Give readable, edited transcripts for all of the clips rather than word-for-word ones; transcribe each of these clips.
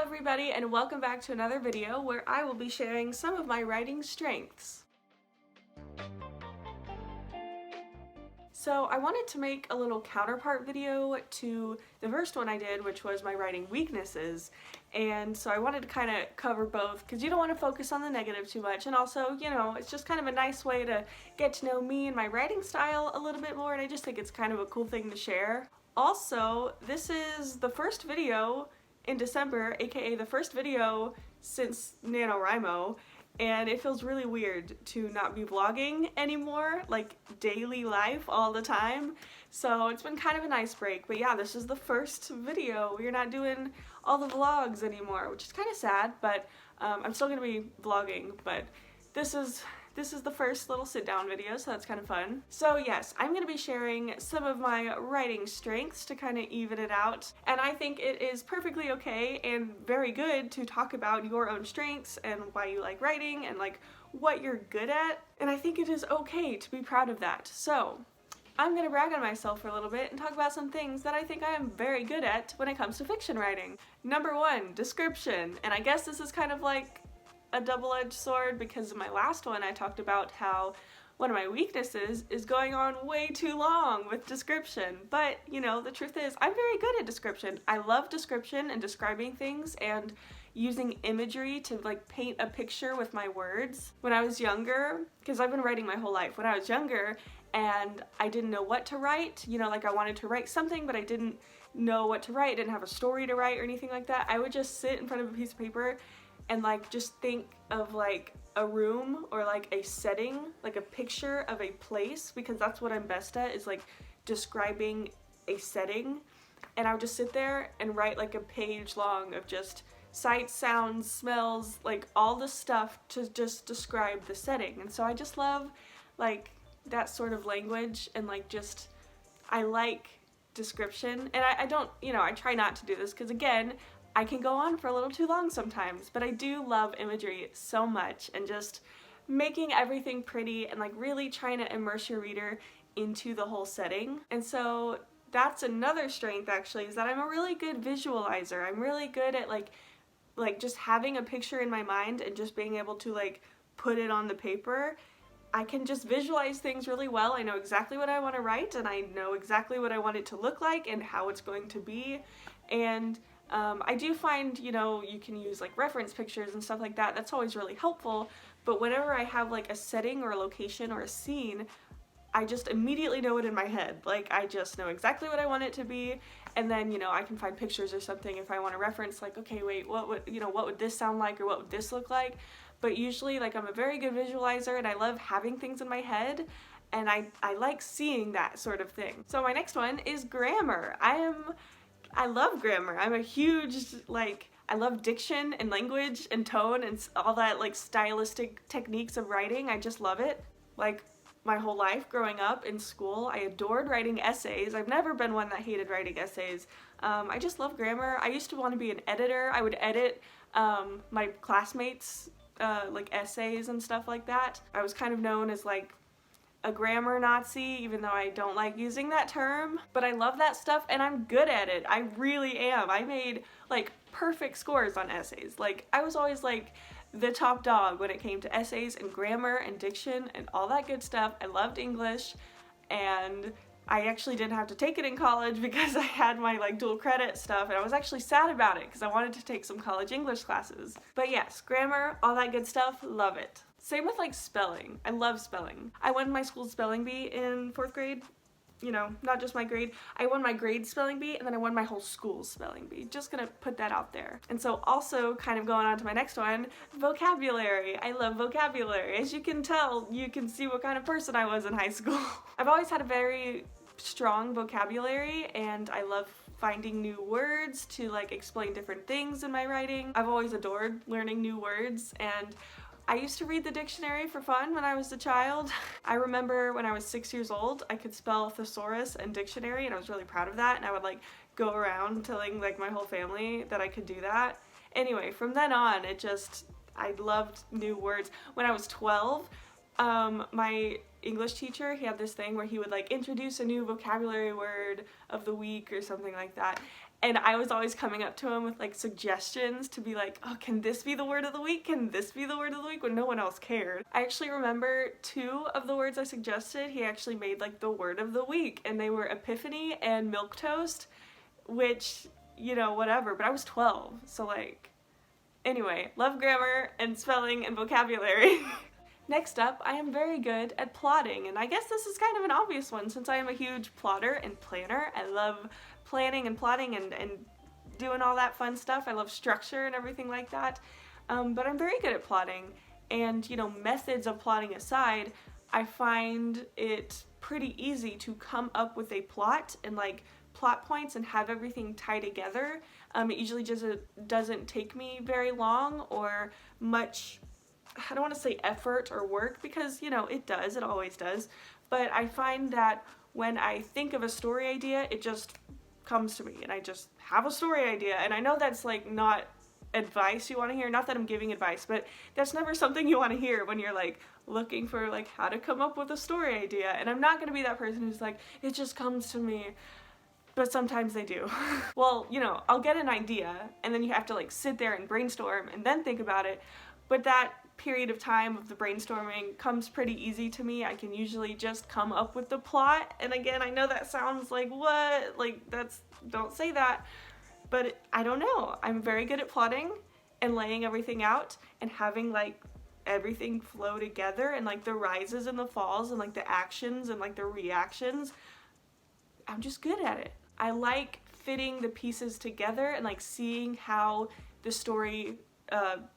everybody, and welcome back to another video where I will be sharing some of my writing strengths. So I wanted to make a little counterpart video to the first one I did, which was my writing weaknesses, and so I wanted to kind of cover both because you don't want to focus on the negative too much, and also, you know, it's just kind of a nice way to get to know me and my writing style a little bit more, and I just think it's kind of a cool thing to share. Also, this is the first video in December, aka the first video since NaNoWriMo, and it feels really weird to not be vlogging anymore, like daily life all the time. So it's been kind of a nice break, but yeah, this is the first video. We're not doing all the vlogs anymore, which is kind of sad, but I'm still gonna be vlogging, but this is the first little sit-down video, so that's kind of fun. So yes, I'm going to be sharing some of my writing strengths to kind of even it out, and I think it is perfectly okay and very good to talk about your own strengths and why you like writing and like what you're good at, and I think it is okay to be proud of that. So I'm going to brag on myself for a little bit and talk about some things that I think I am very good at when it comes to fiction writing. Number one, description, and I guess this is kind of like a double-edged sword because in my last one I talked about how one of my weaknesses is going on way too long with description, but you know, the truth is I'm very good at description. I love description and describing things and using imagery to like paint a picture with my words. When I was younger, because I've been writing my whole life, when I was younger and I didn't know what to write, you know, like I wanted to write something but I didn't know what to write, I didn't have a story to write or anything like that, I would just sit in front of a piece of paper and like just think of like a room or like a setting, like a picture of a place, because that's what I'm best at, is like describing a setting. And I would just sit there and write like a page long of just sights, sounds, smells, like all the stuff to just describe the setting. And so I just love like that sort of language, and like just I like description. And I don't, you know, I try not to do this because again, I can go on for a little too long sometimes, but I do love imagery so much and just making everything pretty and like really trying to immerse your reader into the whole setting. And so that's another strength actually, is that I'm a really good visualizer. I'm really good at like just having a picture in my mind and just being able to like put it on the paper. I can just visualize things really well. I know exactly what I want to write and I know exactly what I want it to look like and how it's going to be. And I do find, you know, you can use like reference pictures and stuff like that. That's always really helpful, but whenever I have like a setting or a location or a scene, I just immediately know it in my head. Like I just know exactly what I want it to be, and then, you know, I can find pictures or something if I want to reference like, okay, wait, what would this sound like, or what would this look like? But usually like I'm a very good visualizer and I love having things in my head, and I like seeing that sort of thing. So my next one is grammar. I love grammar. I'm a huge, like, I love diction and language and tone and all that, like, stylistic techniques of writing. I just love it. Like, my whole life growing up in school, I adored writing essays. I've never been one that hated writing essays. I just love grammar. I used to want to be an editor. I would edit my classmates' like, essays and stuff like that. I was kind of known as, like, a grammar Nazi, even though I don't like using that term, but I love that stuff and I'm good at it. I really am. I made like perfect scores on essays. Like I was always like the top dog when it came to essays and grammar and diction and all that good stuff. I loved English, and I actually didn't have to take it in college because I had my like dual credit stuff, and I was actually sad about it because I wanted to take some college English classes. But yes, grammar, all that good stuff, love it. Same with like spelling. I love spelling. I won my school spelling bee in 4th grade. You know, not just my grade. I won my grade spelling bee, and then I won my whole school spelling bee. Just gonna put that out there. And so also kind of going on to my next one, vocabulary. I love vocabulary. As you can tell, you can see what kind of person I was in high school. I've always had a very strong vocabulary, and I love finding new words to like explain different things in my writing. I've always adored learning new words, and I used to read the dictionary for fun when I was a child. I remember when I was 6 years old, I could spell thesaurus and dictionary, and I was really proud of that, and I would like go around telling like my whole family that I could do that. Anyway, from then on, I loved new words. When I was 12, my English teacher, he had this thing where he would like introduce a new vocabulary word of the week or something like that, And I was always coming up to him with like suggestions to be like, oh, can this be the word of the week? Can this be the word of the week? When no one else cared. I actually remember 2 of the words I suggested, he actually made like the word of the week, and they were epiphany and milquetoast, which, you know, whatever, but I was 12, so like, anyway, love grammar and spelling and vocabulary. Next up, I am very good at plotting, and I guess this is kind of an obvious one since I am a huge plotter and planner. I love planning and plotting and doing all that fun stuff. I love structure and everything like that, but I'm very good at plotting, and, you know, methods of plotting aside, I find it pretty easy to come up with a plot and like plot points and have everything tie together. It usually just doesn't take me very long or much, I don't want to say effort or work, because, you know, it does, it always does, but I find that when I think of a story idea, it just comes to me and I just have a story idea. And I know that's like not advice you want to hear, not that I'm giving advice, but that's never something you want to hear when you're like looking for like how to come up with a story idea. And I'm not going to be that person who's like, it just comes to me. But sometimes they do. Well, you know, I'll get an idea and then you have to like sit there and brainstorm and then think about it. But that period of time of the brainstorming comes pretty easy to me. I can usually just come up with the plot. And again, I know that sounds like, what? Like, don't say that. But I don't know. I'm very good at plotting and laying everything out and having like everything flow together and like the rises and the falls and like the actions and like the reactions. I'm just good at it. I like fitting the pieces together and like seeing how the story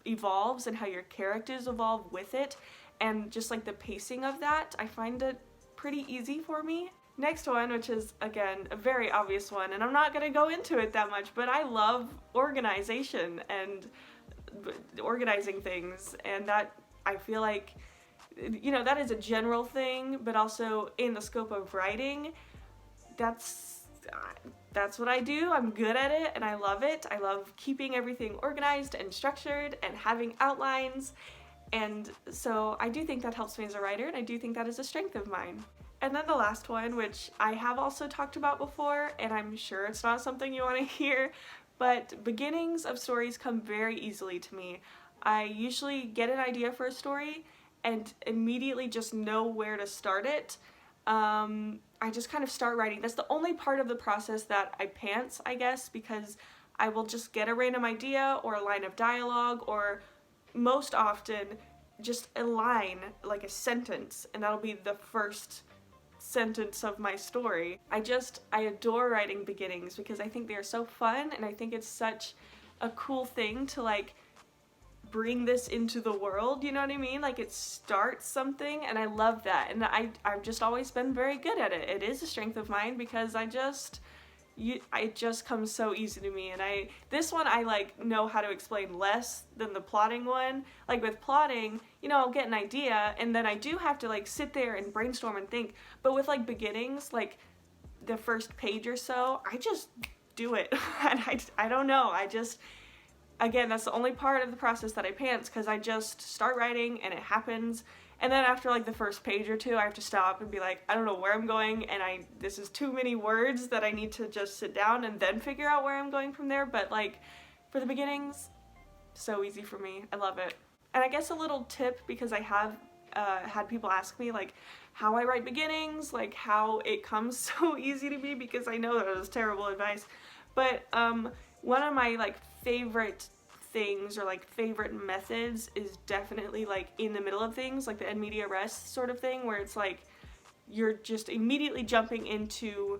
evolves and how your characters evolve with it, and just like the pacing of that, I find it pretty easy for me. Next one, which is again a very obvious one, and I'm not gonna go into it that much, but I love organization and organizing things, and that I feel like, you know, that is a general thing, but also in the scope of writing, that's what I do. I'm good at it and I love it. I love keeping everything organized and structured and having outlines, and so I do think that helps me as a writer, and I do think that is a strength of mine. And then the last one, which I have also talked about before, and I'm sure it's not something you want to hear, but beginnings of stories come very easily to me. I usually get an idea for a story and immediately just know where to start it. I just kind of start writing. That's the only part of the process that I pants, I guess, because I will just get a random idea or a line of dialogue, or most often just a line, like a sentence, and that'll be the first sentence of my story. I adore writing beginnings because I think they are so fun, and I think it's such a cool thing to like bring this into the world, you know what I mean? Like, it starts something, and I love that, and I've just always been very good at it. It is a strength of mine because it just comes so easy to me, and this one I like know how to explain less than the plotting one. Like with plotting, you know, I'll get an idea and then I do have to like sit there and brainstorm and think, but with like beginnings, like the first page or so, I just do it. And I don't know, again, that's the only part of the process that I pants, because I just start writing and it happens. And then after like the first page or two, I have to stop and be like, I don't know where I'm going, and this is too many words that I need to just sit down and then figure out where I'm going from there. But like for the beginnings, so easy for me. I love it. And I guess a little tip, because I have had people ask me like how I write beginnings, like how it comes so easy to me, because I know that was terrible advice. But one of my like favorite things or like favorite methods is definitely like in the middle of things, like the in media res sort of thing, where it's like you're just immediately jumping into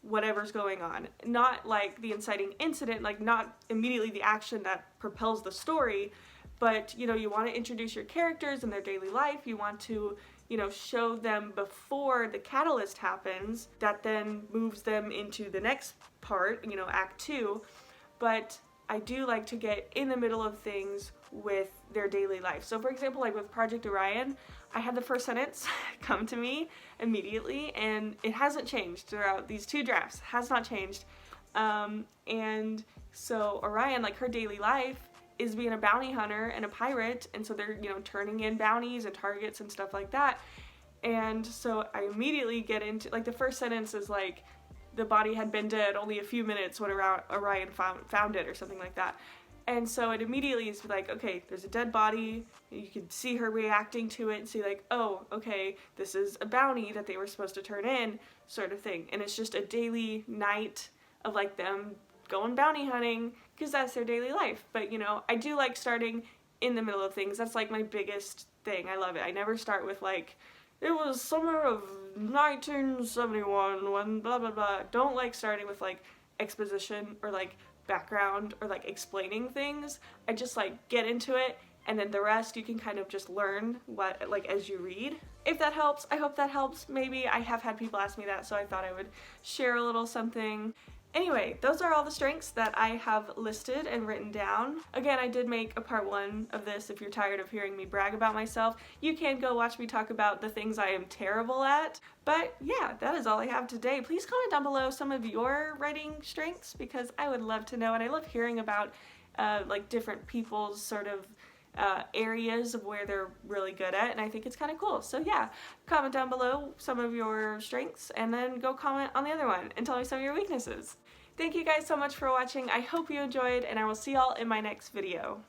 whatever's going on, not like the inciting incident, like not immediately the action that propels the story, but you know, you want to introduce your characters and their daily life. You want to, you know, show them before the catalyst happens that then moves them into the next part, you know, act 2. But I do like to get in the middle of things with their daily life. So for example, like with Project Orion, I had the first sentence come to me immediately, and it hasn't changed throughout these 2 drafts. It has not changed. And so Orion, like her daily life is being a bounty hunter and a pirate, and so they're, you know, turning in bounties and targets and stuff like that. And so I immediately get into, like, the first sentence is like, the body had been dead only a few minutes when Orion found it or something like that. And so it immediately is like, okay, there's a dead body, you can see her reacting to it and see like, oh, okay, this is a bounty that they were supposed to turn in, sort of thing. And it's just a daily night of like them going bounty hunting, because that's their daily life. But you know, I do like starting in the middle of things. That's like my biggest thing. I love it. I never start with like, it was summer of 1971 when blah blah blah. Don't like starting with like exposition or like background or like explaining things. I just like get into it, and then the rest you can kind of just learn what like as you read. If that helps, I hope that helps. Maybe I have had people ask me that, so I thought I would share a little something. Anyway, those are all the strengths that I have listed and written down. Again, I did make a part 1 of this. If you're tired of hearing me brag about myself, you can go watch me talk about the things I am terrible at. But yeah, that is all I have today. Please comment down below some of your writing strengths, because I would love to know, and I love hearing about like different people's sort of areas of where they're really good at, and I think it's kind of cool. So yeah, comment down below some of your strengths, and then go comment on the other one and tell me some of your weaknesses. Thank you guys so much for watching. I hope you enjoyed, and I will see y'all in my next video.